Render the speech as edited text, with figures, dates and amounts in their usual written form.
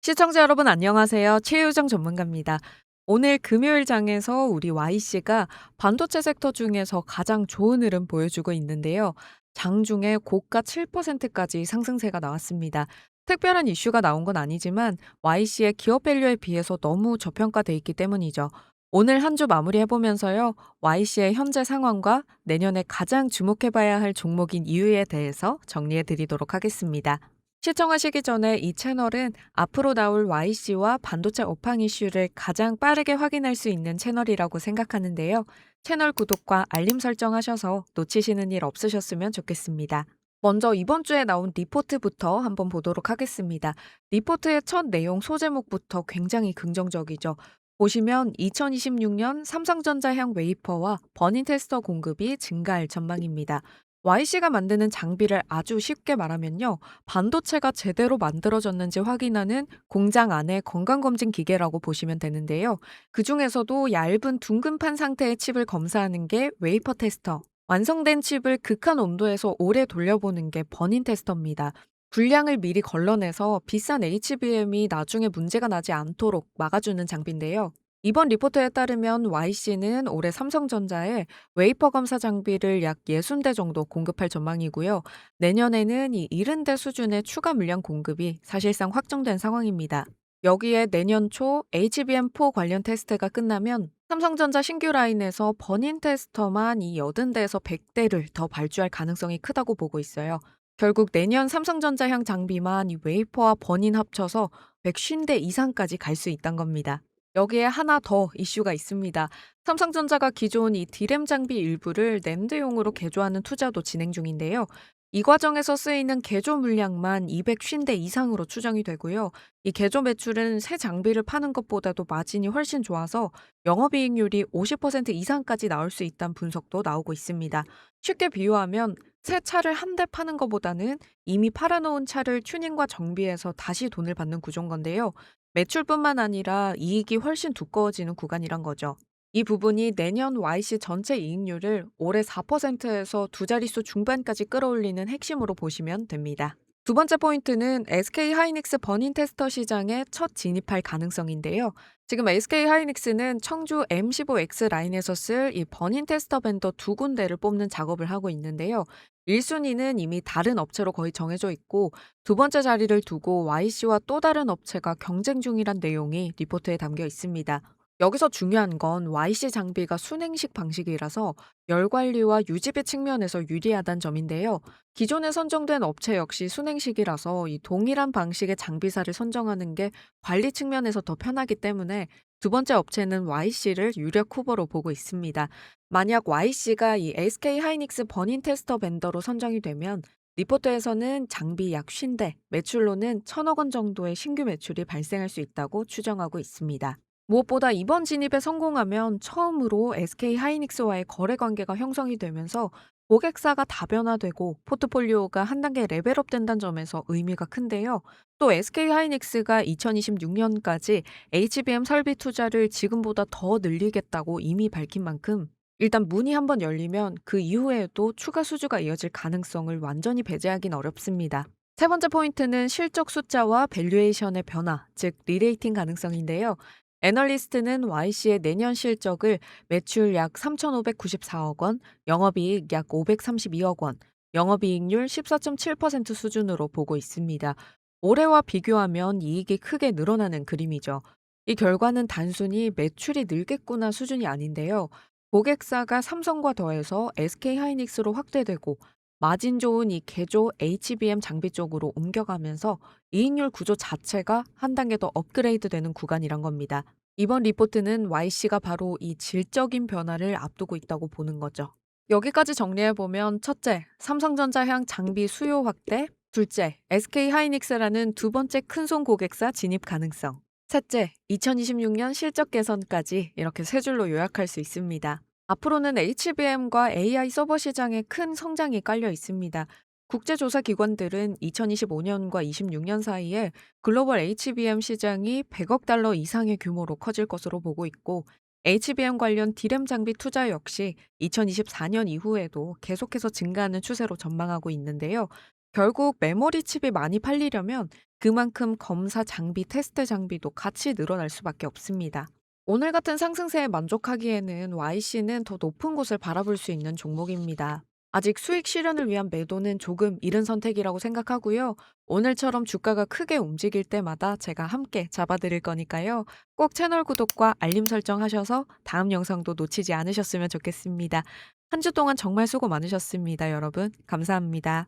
시청자 여러분 안녕하세요. 최유정 전문가입니다. 오늘 금요일 장에서 우리 Y씨가 반도체 섹터 중에서 가장 좋은 흐름 보여주고 있는데요. 장중에 고가 7%까지 상승세가 나왔습니다. 특별한 이슈가 나온 건 아니지만 Y씨의 기업 밸류에 비해서 너무 저평가돼 있기 때문이죠. 오늘 한 주 마무리해보면서요. Y씨의 현재 상황과 내년에 가장 주목해봐야 할 종목인 이유에 대해서 정리해드리도록 하겠습니다. 시청하시기 전에 이 채널은 앞으로 나올 YC와 반도체 업황 이슈를 가장 빠르게 확인할 수 있는 채널이라고 생각하는데요. 채널 구독과 알림 설정하셔서 놓치시는 일 없으셨으면 좋겠습니다. 먼저 이번 주에 나온 리포트부터 한번 보도록 하겠습니다. 리포트의 첫 내용 소제목부터 굉장히 긍정적이죠. 보시면 2026년 삼성전자향 웨이퍼와 버닝 테스터 공급이 증가할 전망입니다. YC가 만드는 장비를 아주 쉽게 말하면요. 반도체가 제대로 만들어졌는지 확인하는 공장 안의 건강검진 기계라고 보시면 되는데요. 그 중에서도 얇은 둥근판 상태의 칩을 검사하는 게 웨이퍼 테스터, 완성된 칩을 극한 온도에서 오래 돌려보는 게 버닝 테스터입니다. 불량을 미리 걸러내서 비싼 HBM이 나중에 문제가 나지 않도록 막아주는 장비인데요. 이번 리포트에 따르면 YC는 올해 삼성전자에 웨이퍼 검사 장비를 약 60대 정도 공급할 전망이고요. 내년에는 이 70대 수준의 추가 물량 공급이 사실상 확정된 상황입니다. 여기에 내년 초 HBM4 관련 테스트가 끝나면 삼성전자 신규 라인에서 버닝 테스터만 이 80대에서 100대를 더 발주할 가능성이 크다고 보고 있어요. 결국 내년 삼성전자향 장비만 이 웨이퍼와 버닝 합쳐서 150대 이상까지 갈 수 있다는 겁니다. 여기에 하나 더 이슈가 있습니다. 삼성전자가 기존 이 D램 장비 일부를 낸드용으로 개조하는 투자도 진행 중인데요. 이 과정에서 쓰이는 개조 물량만 250대 이상으로 추정이 되고요. 이 개조 매출은 새 장비를 파는 것보다도 마진이 훨씬 좋아서 영업이익률이 50% 이상까지 나올 수 있다는 분석도 나오고 있습니다. 쉽게 비유하면 새 차를 한 대 파는 것보다는 이미 팔아놓은 차를 튜닝과 정비해서 다시 돈을 받는 구조인 건데요. 매출뿐만 아니라 이익이 훨씬 두꺼워지는 구간이란 거죠. 이 부분이 내년 YC 전체 이익률을 올해 4%에서 두 자릿수 중반까지 끌어올리는 핵심으로 보시면 됩니다. 두 번째 포인트는 SK 하이닉스 버닝 테스터 시장에 첫 진입할 가능성인데요. 지금 SK 하이닉스는 청주 M15X 라인에서 쓸 이 버닝 테스터 벤더 두 군데를 뽑는 작업을 하고 있는데요. 1순위는 이미 다른 업체로 거의 정해져 있고 두 번째 자리를 두고 YC와 또 다른 업체가 경쟁 중이란 내용이 리포트에 담겨 있습니다. 여기서 중요한 건 YC 장비가 순행식 방식이라서 열 관리와 유지비 측면에서 유리하다는 점인데요. 기존에 선정된 업체 역시 순행식이라서 이 동일한 방식의 장비사를 선정하는 게 관리 측면에서 더 편하기 때문에 두 번째 업체는 YC를 유력 후보로 보고 있습니다. 만약 YC가 이 SK 하이닉스 버닝 테스터 벤더로 선정이 되면 리포트에서는 장비 약 50대, 매출로는 1,000억 원 정도의 신규 매출이 발생할 수 있다고 추정하고 있습니다. 무엇보다 이번 진입에 성공하면 처음으로 SK 하이닉스와의 거래 관계가 형성이 되면서 고객사가 다변화되고 포트폴리오가 한 단계 레벨업 된다는 점에서 의미가 큰데요. 또 SK 하이닉스가 2026년까지 HBM 설비 투자를 지금보다 더 늘리겠다고 이미 밝힌 만큼 일단 문이 한번 열리면 그 이후에도 추가 수주가 이어질 가능성을 완전히 배제하긴 어렵습니다. 세 번째 포인트는 실적 숫자와 밸류에이션의 변화, 즉 리레이팅 가능성인데요. 애널리스트는 YC의 내년 실적을 매출 약 3,594억 원, 영업이익 약 532억 원, 영업이익률 14.7% 수준으로 보고 있습니다. 올해와 비교하면 이익이 크게 늘어나는 그림이죠. 이 결과는 단순히 매출이 늘겠구나 수준이 아닌데요. 고객사가 삼성과 더해서 SK 하이닉스로 확대되고 마진 좋은 이 개조 HBM 장비 쪽으로 옮겨가면서 이익률 구조 자체가 한 단계 더 업그레이드되는 구간이란 겁니다. 이번 리포트는 YC가 바로 이 질적인 변화를 앞두고 있다고 보는 거죠. 여기까지 정리해보면 첫째, 삼성전자향 장비 수요 확대, 둘째, SK 하이닉스라는 두 번째 큰손 고객사 진입 가능성, 셋째, 2026년 실적 개선까지 이렇게 세 줄로 요약할 수 있습니다. 앞으로는 HBM과 AI 서버 시장에 큰 성장이 깔려 있습니다. 국제조사 기관들은 2025년과 26년 사이에 글로벌 HBM 시장이 100억 달러 이상의 규모로 커질 것으로 보고 있고, HBM 관련 D램 장비 투자 역시 2024년 이후에도 계속해서 증가하는 추세로 전망하고 있는데요. 결국 메모리 칩이 많이 팔리려면 그만큼 검사 장비, 테스트 장비도 같이 늘어날 수밖에 없습니다. 오늘 같은 상승세에 만족하기에는 YC는 더 높은 곳을 바라볼 수 있는 종목입니다. 아직 수익 실현을 위한 매도는 조금 이른 선택이라고 생각하고요. 오늘처럼 주가가 크게 움직일 때마다 제가 함께 잡아드릴 거니까요. 꼭 채널 구독과 알림 설정하셔서 다음 영상도 놓치지 않으셨으면 좋겠습니다. 한 주 동안 정말 수고 많으셨습니다, 여러분. 감사합니다.